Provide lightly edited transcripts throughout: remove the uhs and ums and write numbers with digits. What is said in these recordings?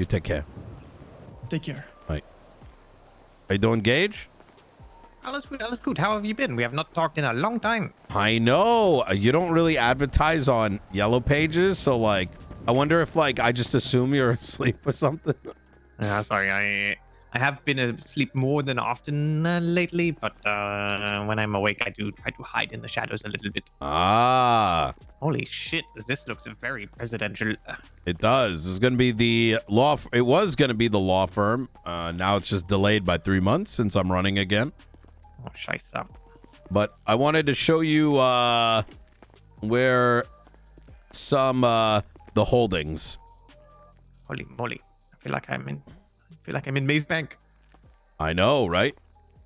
You take care. Take care. Right. How you doing, Gage? Alles good, alles good. How have you been? We have not talked in a long time. I know. You don't really advertise on Yellow Pages, so, like, I wonder if, like, I just assume you're asleep or something. Sorry, I have been asleep more than often lately, but when I'm awake, I do try to hide in the shadows a little bit. Ah. Holy shit, this looks very presidential. It does. This is going to be the law. It was going to be the law firm. Now it's just delayed by 3 months since I'm running again. Oh, scheisse. But I wanted to show you where some the holdings. Holy moly! I feel like I'm in Maze Bank. I know, right?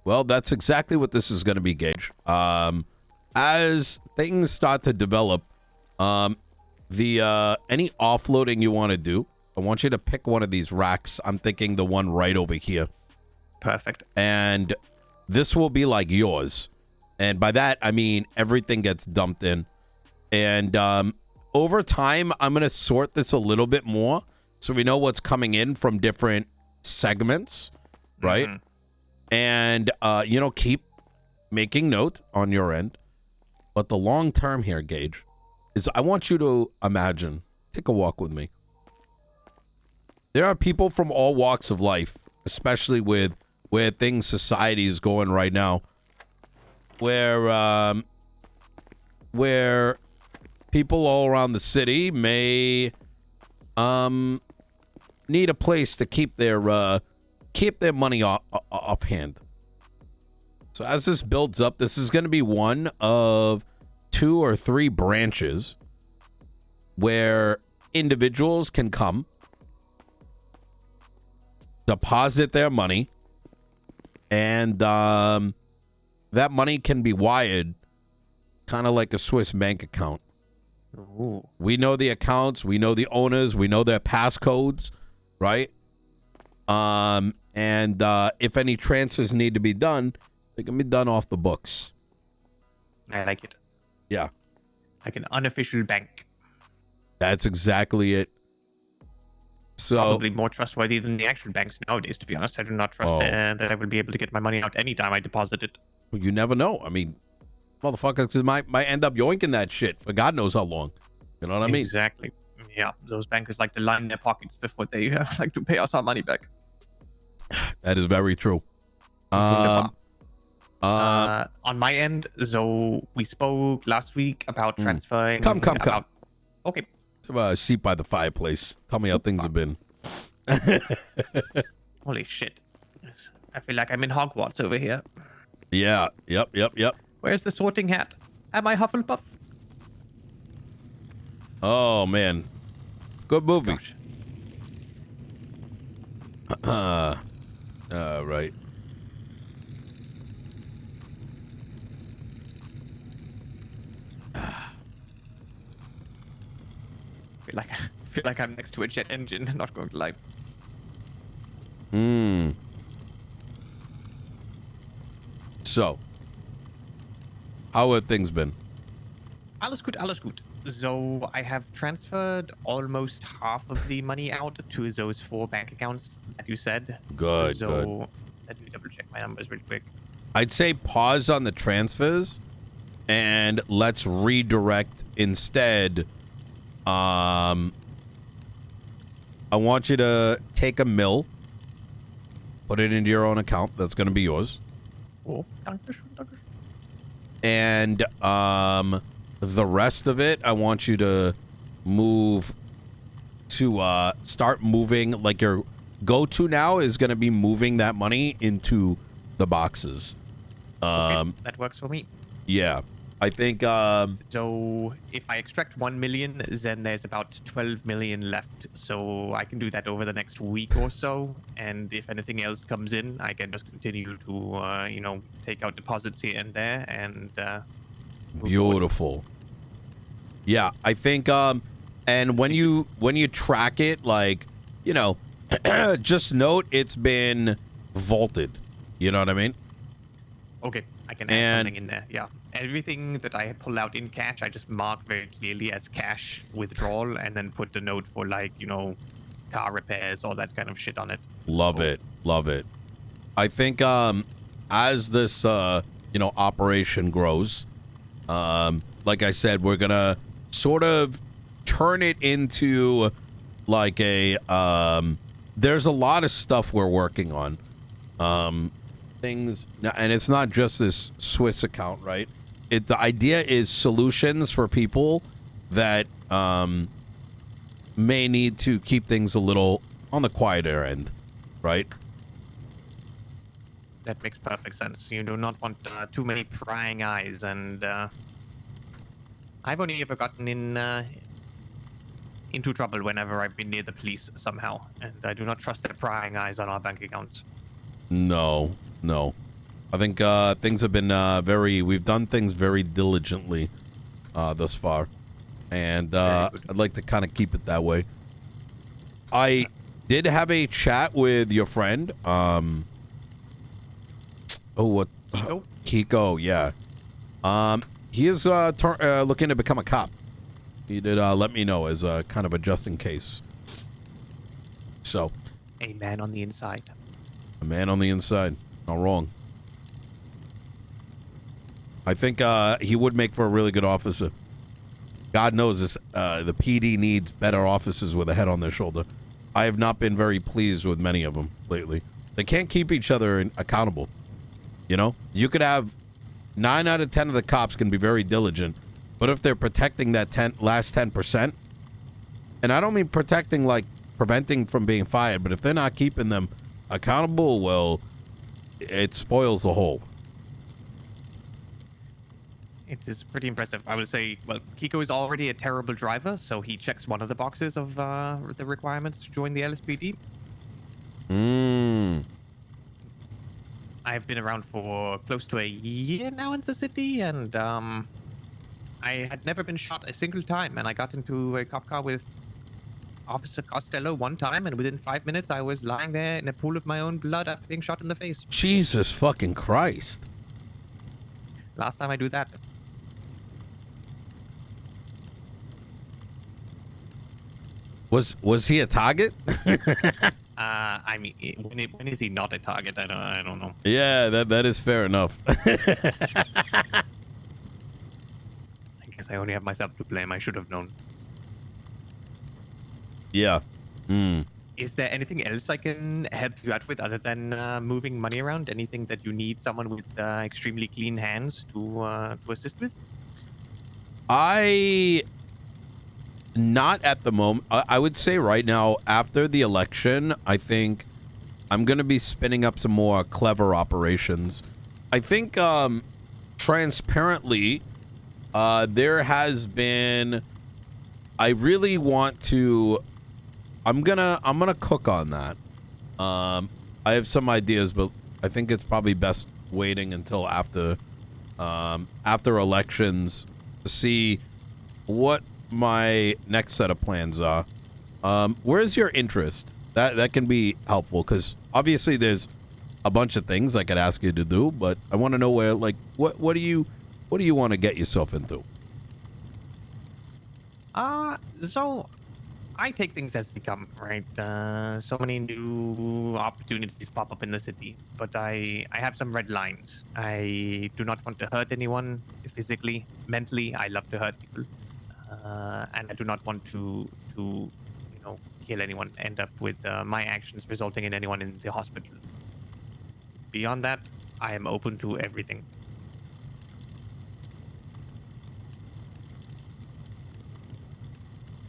Well, that's exactly what this is going to be, Gage. As things start to develop, any offloading you want to do, I want you to pick one of these racks. I'm thinking the one right over here. Perfect. And this will be like yours. And by that, I mean everything gets dumped in. And over time, I'm going to sort this a little bit more so we know what's coming in from different segments, right? Mm-hmm. And, keep making note on your end. But the long term here, Gage, is I want you to imagine, take a walk with me. There are people from all walks of life, especially with where things society is going right now, where people all around the city may need a place to keep their money off hand. So as this builds up, this is going to be one of 2 or 3 branches where individuals can come, deposit their money, and that money can be wired kind of like a Swiss bank account. Ooh. We know the accounts, we know the owners, we know their passcodes, right? And if any transfers need to be done, they can be done off the books. I like it. Yeah. Like an unofficial bank. That's exactly it. So probably more trustworthy than the actual banks nowadays, to be honest. I do not trust that I will be able to get my money out anytime I deposit it. Well, you never know. I mean, motherfuckers might end up yoinking that shit for God knows how long. You know what I mean? Exactly. Yeah, those bankers like to line their pockets before they like to pay us our money back. That is very true. On my end, so we spoke last week about transferring. Come. Okay. Seat by the fireplace. Tell me how things have been. Holy shit. I feel like I'm in Hogwarts over here. Yeah. Yep. Where's the sorting hat? Am I Hufflepuff? Oh, man. Good movie. Right. I feel like I'm next to a jet engine, not going to lie. So, how have things been? Alles gut. So I have transferred almost half of the money out to those 4 bank accounts that you said. Good. Let me double check my numbers really quick. I'd say pause on the transfers and let's redirect instead. I want you to take $1 million, put it into your own account. That's going to be yours. Oh, danke. And the rest of it, I want you to move to start moving. Like your go-to now is going to be moving that money into the boxes. Okay, that works for me. Yeah. I think so if I extract 1 million, then there's about 12 million left. So I can do that over the next week or so. And if anything else comes in, I can just continue to, take out deposits here and there and beautiful. Forward. Yeah, I think and when you track it, like, just note it's been vaulted. You know what I mean? Okay, I can add something in there. Yeah. Everything that I pull out in cash, I just mark very clearly as cash withdrawal and then put the note for car repairs, all that kind of shit on it. Love it. Love it. I think as this operation grows, like I said, we're gonna sort of turn it into like a there's a lot of stuff we're working on. Things, and it's not just this Swiss account, right? The idea is solutions for people that may need to keep things a little on the quieter end, right? That makes perfect sense. You do not want too many prying eyes, and I've only ever gotten into trouble whenever I've been near the police somehow, and I do not trust their prying eyes on our bank accounts. No. I think things have been we've done things very diligently thus far, and I'd like to kind of keep it that way. I did have a chat with your friend. Kiko, yeah. He is looking to become a cop. He did let me know as a kind of a just in case. So, a man on the inside. A man on the inside. Not wrong. I think he would make for a really good officer. God knows this. The PD needs better officers with a head on their shoulder. I have not been very pleased with many of them lately. They can't keep each other accountable. You know, you could have 9 out of 10 of the cops can be very diligent, but if they're protecting that last 10%, and I don't mean protecting like preventing from being fired, but if they're not keeping them accountable, well, it spoils the whole. It is pretty impressive. I would say, well, Kiko is already a terrible driver, so he checks one of the boxes of the requirements to join the LSPD. I've been around for close to a year now in the city, and I had never been shot a single time, and I got into a cop car with Officer Costello one time, and within 5 minutes I was lying there in a pool of my own blood after being shot in the face. Jesus fucking Christ. Last time I do that. Was he a target? I mean, when is he not a target? I don't know. Yeah, that is fair enough. I guess I only have myself to blame. I should have known. Yeah. Is there anything else I can help you out with other than moving money around? Anything that you need someone with extremely clean hands to assist with? Not at the moment. I would say right now, after the election, I think I'm going to be spinning up some more clever operations. I think transparently, there has been. I really want to. I'm gonna cook on that. I have some ideas, but I think it's probably best waiting until after elections to see what my next set of plans are. Where's your interest? That can be helpful, because obviously there's a bunch of things I could ask you to do, but I want to know where, like, what do you want to get yourself into? So I take things as they come, right? So many new opportunities pop up in the city, but I have some red lines. I do not want to hurt anyone physically, mentally. I love to hurt people, and I do not want to kill anyone. End up with my actions resulting in anyone in the hospital. Beyond that, I am open to everything.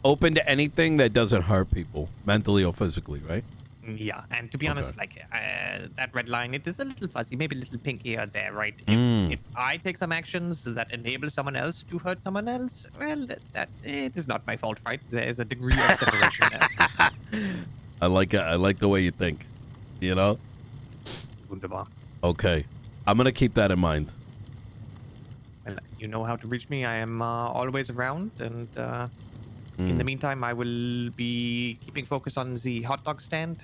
Open to anything that doesn't hurt people, mentally or physically, right? Yeah, and to be honest, like that red line, it is a little fuzzy, maybe a little pink here or there, right? If I take some actions that enable someone else to hurt someone else, well, that it is not my fault, right? There is a degree of separation there. I like the way you think, you know? Wunderbar. Okay, I'm gonna keep that in mind. Well, you know how to reach me. I am always around, and in the meantime, I will be keeping focus on the hot dog stand.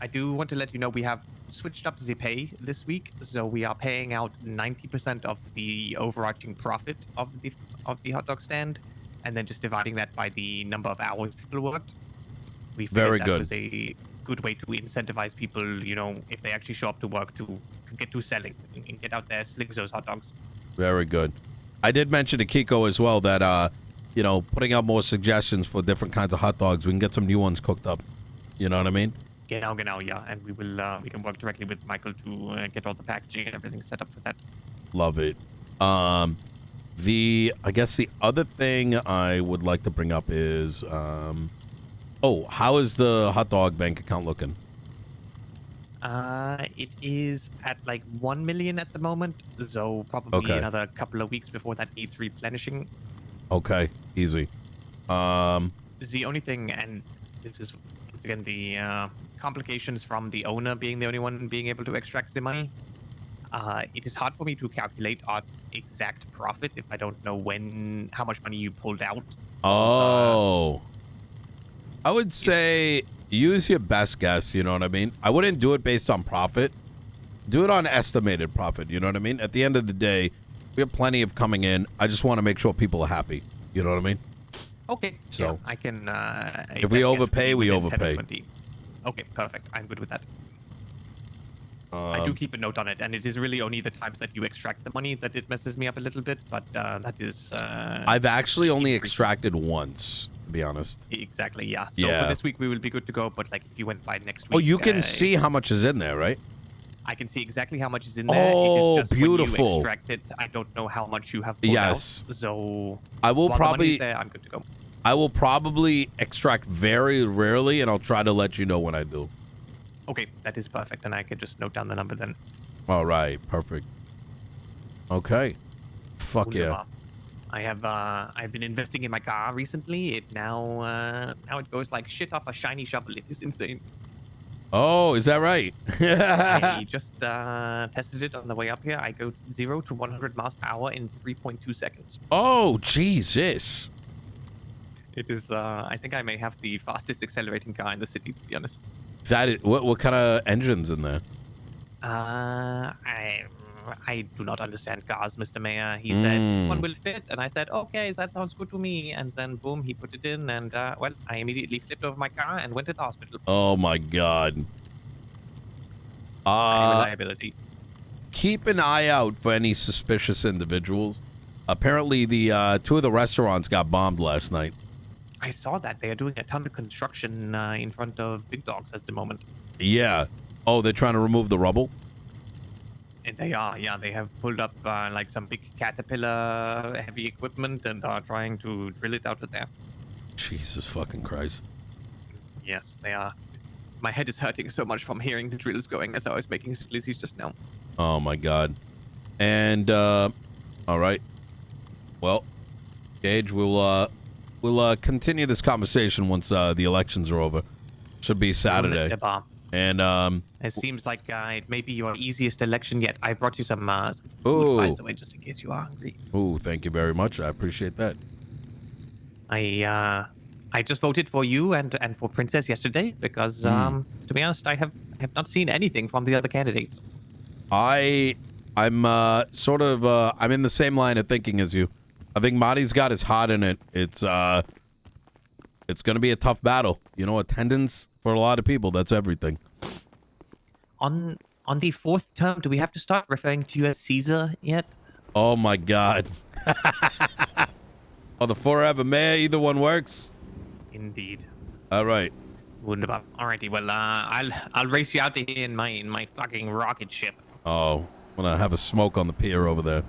I do want to let you know we have switched up the pay this week, so we are paying out 90% of the overarching profit of the hot dog stand, and then just dividing that by the number of hours people worked. We figured Very that good. was a good way to incentivize people, you know, if they actually show up to work to get to selling and get out there, sling those hot dogs. Very good. I did mention to Kiko as well that, you know, putting out more suggestions for different kinds of hot dogs. We can get some new ones cooked up. You know what I mean? Genau, yeah. And we can work directly with Michael to get all the packaging and everything set up for that. Love it. I guess the other thing I would like to bring up is, how is the hot dog bank account looking? It is at like 1 million at the moment, so probably Okay. another couple of weeks before that needs replenishing. Okay, easy. The only thing, and this is once again the complications from the owner being the only one being able to extract the money. It is hard for me to calculate our exact profit if I don't know how much money you pulled out. I would say use your best guess, you know what I mean? I wouldn't do it based on profit. Do it on estimated profit, you know what I mean? At the end of the day, we have plenty of coming in. I just want to make sure people are happy. You know what I mean? Okay. So yeah, I can. if we overpay, we overpay. Okay, perfect. I'm good with that. I Um, do keep a note on it, and it is really only the times that you extract the money that it messes me up a little bit, but that is... I've actually only extracted once, to be honest. Exactly, yeah. So Yeah. for this week, we will be good to go, but like if you went by next week... Oh, you can see how much is in there, right? I can see exactly how much is in there. Oh, it is just beautiful. When you extract it, I don't know how much you have pulled Yes. out, so... I will while probably... the money's there, I'm good to go. I will probably extract very rarely, and I'll try to let you know when I do. Okay, that is perfect, and I can just note down the number then. All right, perfect. Okay. Fuck yeah. I have I've been investing in my car recently. It now it goes like shit off a shiny shovel. It is insane. Oh, is that right? I just tested it on the way up here. I go 0 to 100 miles per hour in 3.2 seconds. Oh, Jesus. It is I think I may have the fastest accelerating car in the city, to be honest. That is what kind of engine's in there? I do not understand cars, Mr. Mayor. He said this one will fit, and I said okay, that sounds good to me. And then boom, he put it in, and well, I immediately flipped over my car and went to the hospital. Oh my God. Reliability. Keep an eye out for any suspicious individuals. Apparently, the two of the restaurants got bombed last night. I saw that they are doing a ton of construction in front of Big Dogs at the moment. Yeah. Oh, they're trying to remove the rubble? And they are, yeah. They have pulled up like some big Caterpillar heavy equipment and are trying to drill it out of there. Jesus fucking Christ. Yes, they are. My head is hurting so much from hearing the drills going as I was making glizzies just now. Oh my God. And all right. Well, Gage, we'll continue this conversation once the elections are over. Should be Saturday. And it seems like it may be your easiest election yet. I brought you some food, by the way, just in case you are hungry. Oh, thank you very much. I appreciate that. I just voted for you and for Princess yesterday because to be honest, I have not seen anything from the other candidates. I'm sort of I'm in the same line of thinking as you. I think Marty's got his heart in it. It's going to be a tough battle. You know, attendance for a lot of people, that's everything. On the fourth term, do we have to start referring to you as Caesar yet? Oh my God. Oh, the forever mayor, either one works. Indeed. All right. Wunderbar. Alrighty, well, I'll race you out to here in my fucking rocket ship. Oh, I'm gonna have a smoke on the pier over there.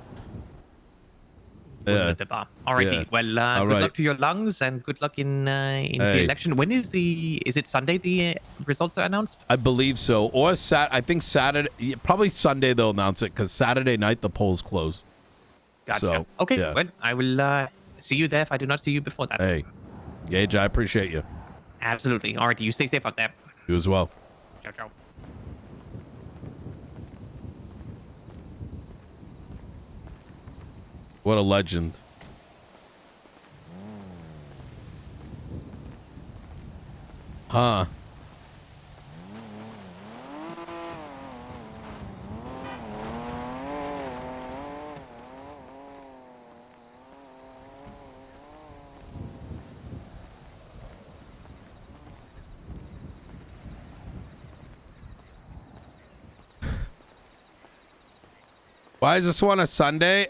Yeah. Alrighty, Yeah. well, good luck to your lungs and good luck in the election. When is it Sunday the results are announced? I believe so. Or I think Saturday, probably Sunday they'll announce it because Saturday night the polls close. Gotcha. So, okay, yeah. well, I will see you there if I do not see you before that. Hey, Gage, I appreciate you. Absolutely. Alrighty, you stay safe out there. You as well. Ciao, ciao. What a legend. Huh. Why is this one a Sunday?